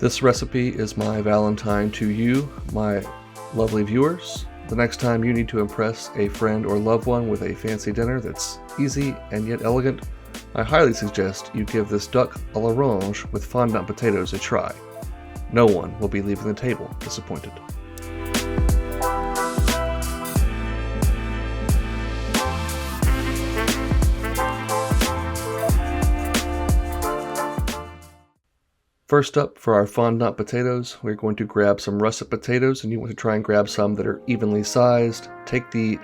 This recipe is my Valentine to you, my lovely viewers. The next time you need to impress a friend or loved one with a fancy dinner that's easy and yet elegant, I highly suggest you give this duck à l'orange with fondant potatoes a try. No one will be leaving the table disappointed. First up, for our fondant potatoes, we're going to grab some russet potatoes, and you want to try and grab some that are evenly sized. Take the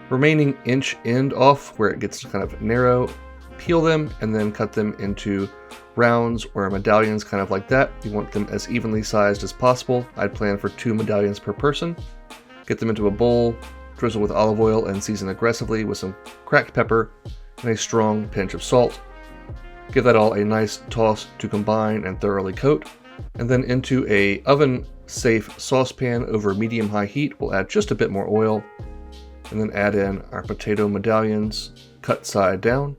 remaining inch end off where it gets kind of narrow, peel them, and then cut them into rounds or medallions, kind of like that. You want them as evenly sized as possible. I'd plan for 2 medallions per person. Get them into a bowl, drizzle with olive oil, and season aggressively with some cracked pepper and a strong pinch of salt. Give that all a nice toss to combine and thoroughly coat, and then into a oven-safe saucepan over medium-high heat, we'll add just a bit more oil, and then add in our potato medallions, cut side down.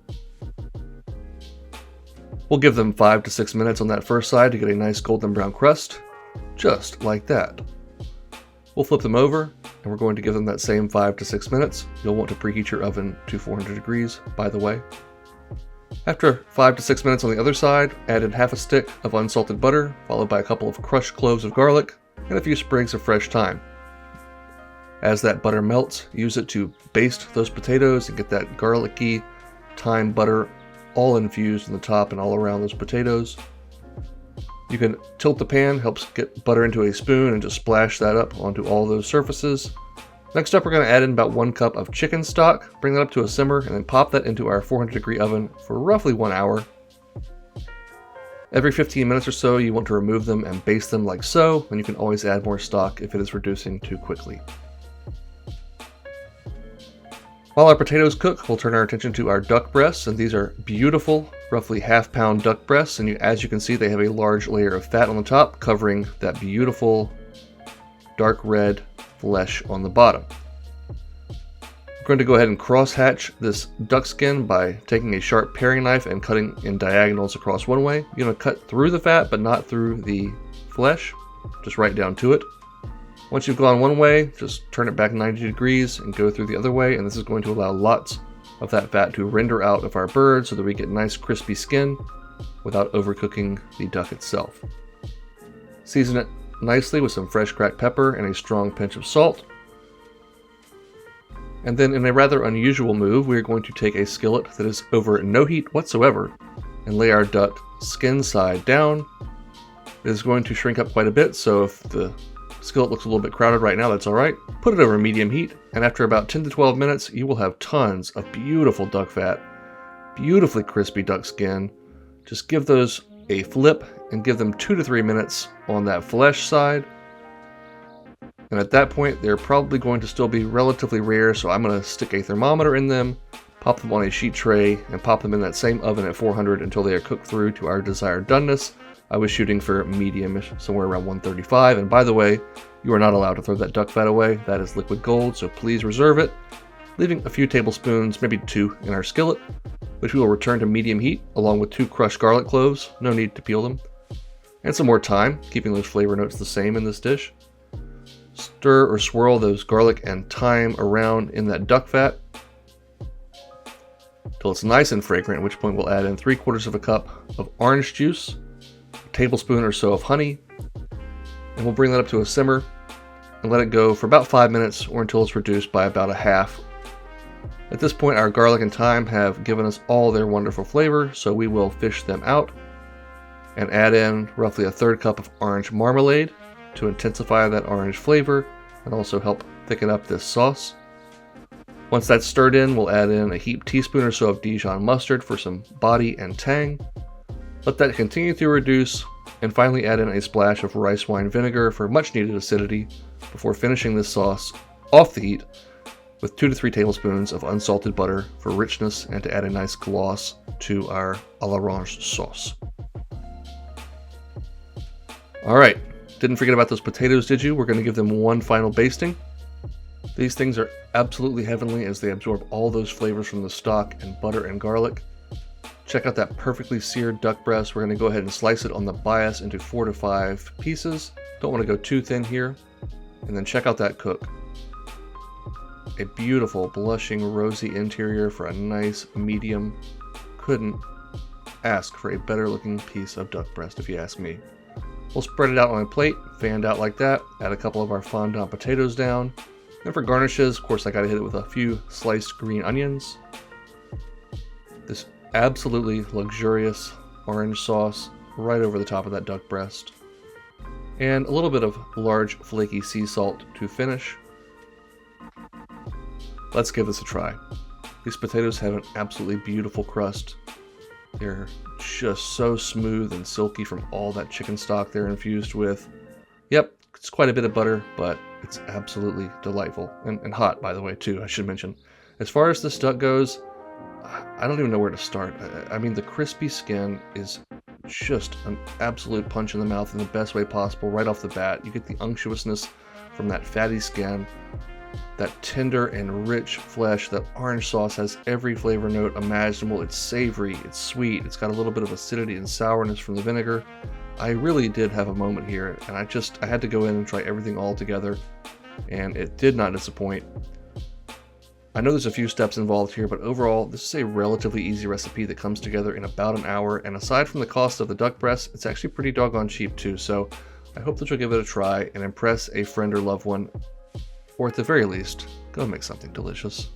We'll give them 5 to 6 minutes on that first side to get a nice golden brown crust, just like that. We'll flip them over, and we're going to give them that same 5 to 6 minutes. You'll want to preheat your oven to 400 degrees, by the way. After 5 to 6 minutes on the other side, add in half a stick of unsalted butter, followed by a couple of crushed cloves of garlic, and a few sprigs of fresh thyme. As that butter melts, use it to baste those potatoes and get that garlicky thyme butter all infused in the top and all around those potatoes. You can tilt the pan, helps get butter into a spoon, and just splash that up onto all those surfaces. Next up, we're going to add in about 1 cup of chicken stock, bring that up to a simmer, and then pop that into our 400 degree oven for roughly 1 hour. Every 15 minutes or so, you want to remove them and baste them like so, and you can always add more stock if it is reducing too quickly. While our potatoes cook, we'll turn our attention to our duck breasts, and these are beautiful, roughly half-pound duck breasts, and as you can see, they have a large layer of fat on the top, covering that beautiful dark red flesh on the bottom. I'm going to go ahead and cross-hatch this duck skin by taking a sharp paring knife and cutting in diagonals across one way. You're going to cut through the fat, but not through the flesh, just right down to it. Once you've gone one way, just turn it back 90 degrees and go through the other way, and this is going to allow lots of that fat to render out of our bird so that we get nice crispy skin without overcooking the duck itself. Season it nicely with some fresh cracked pepper and a strong pinch of salt. And then, in a rather unusual move, we're going to take a skillet that is over no heat whatsoever and lay our duck skin side down. It is going to shrink up quite a bit, so if the skillet looks a little bit crowded right now, that's alright. Put it over medium heat, and after about 10 to 12 minutes, you will have tons of beautiful duck fat, beautifully crispy duck skin. Just give those a flip and give them 2 to 3 minutes on that flesh side. And at that point, they're probably going to still be relatively rare, so I'm going to stick a thermometer in them, pop them on a sheet tray, and pop them in that same oven at 400 until they are cooked through to our desired doneness. I was shooting for medium-ish, somewhere around 135, and by the way, you are not allowed to throw that duck fat away. That is liquid gold, so please reserve it, leaving a few tablespoons, maybe 2, in our skillet, which we will return to medium heat, along with 2 crushed garlic cloves, no need to peel them, and some more thyme, keeping those flavor notes the same in this dish. Stir or swirl those garlic and thyme around in that duck fat till it's nice and fragrant, at which point we'll add in 3/4 of a cup of orange juice, a tablespoon or so of honey, and we'll bring that up to a simmer and let it go for about 5 minutes or until it's reduced by about a half. At this point, our garlic and thyme have given us all their wonderful flavor, so we will fish them out and add in roughly a 1/3 cup of orange marmalade to intensify that orange flavor and also help thicken up this sauce. Once that's stirred in, we'll add in a heaped teaspoon or so of Dijon mustard for some body and tang. Let that continue to reduce, and finally add in a splash of rice wine vinegar for much needed acidity before finishing this sauce off the heat with 2 to 3 tablespoons of unsalted butter for richness and to add a nice gloss to our à l'orange sauce. Alright, didn't forget about those potatoes, did you? We're going to give them one final basting. These things are absolutely heavenly as they absorb all those flavors from the stock and butter and garlic. Check out that perfectly seared duck breast. We're going to go ahead and slice it on the bias into 4 to 5 pieces. Don't want to go too thin here. And then check out that cook. A beautiful blushing rosy interior for a nice medium. Couldn't ask for a better looking piece of duck breast if you ask me. We'll spread it out on a plate, fanned out like that, add a couple of our fondant potatoes down. And for garnishes, of course, I gotta hit it with a few sliced green onions. This absolutely luxurious orange sauce right over the top of that duck breast. And a little bit of large flaky sea salt to finish. Let's give this a try. These potatoes have an absolutely beautiful crust. They're just so smooth and silky from all that chicken stock they're infused with. Yep, it's quite a bit of butter, but it's absolutely delightful. And hot, by the way, too, I should mention. As far as this duck goes, I don't even know where to start. I mean, the crispy skin is just an absolute punch in the mouth in the best way possible right off the bat. You get the unctuousness from that fatty skin, that tender and rich flesh. That orange sauce has every flavor note imaginable. It's savory, it's sweet, it's got a little bit of acidity and sourness from the vinegar. I really did have a moment here, and I had to go in and try everything all together, and it did not disappoint. I know there's a few steps involved here, but overall, this is a relatively easy recipe that comes together in about an hour, and aside from the cost of the duck breast, it's actually pretty doggone cheap too, so I hope that you'll give it a try and impress a friend or loved one, or at the very least, go make something delicious.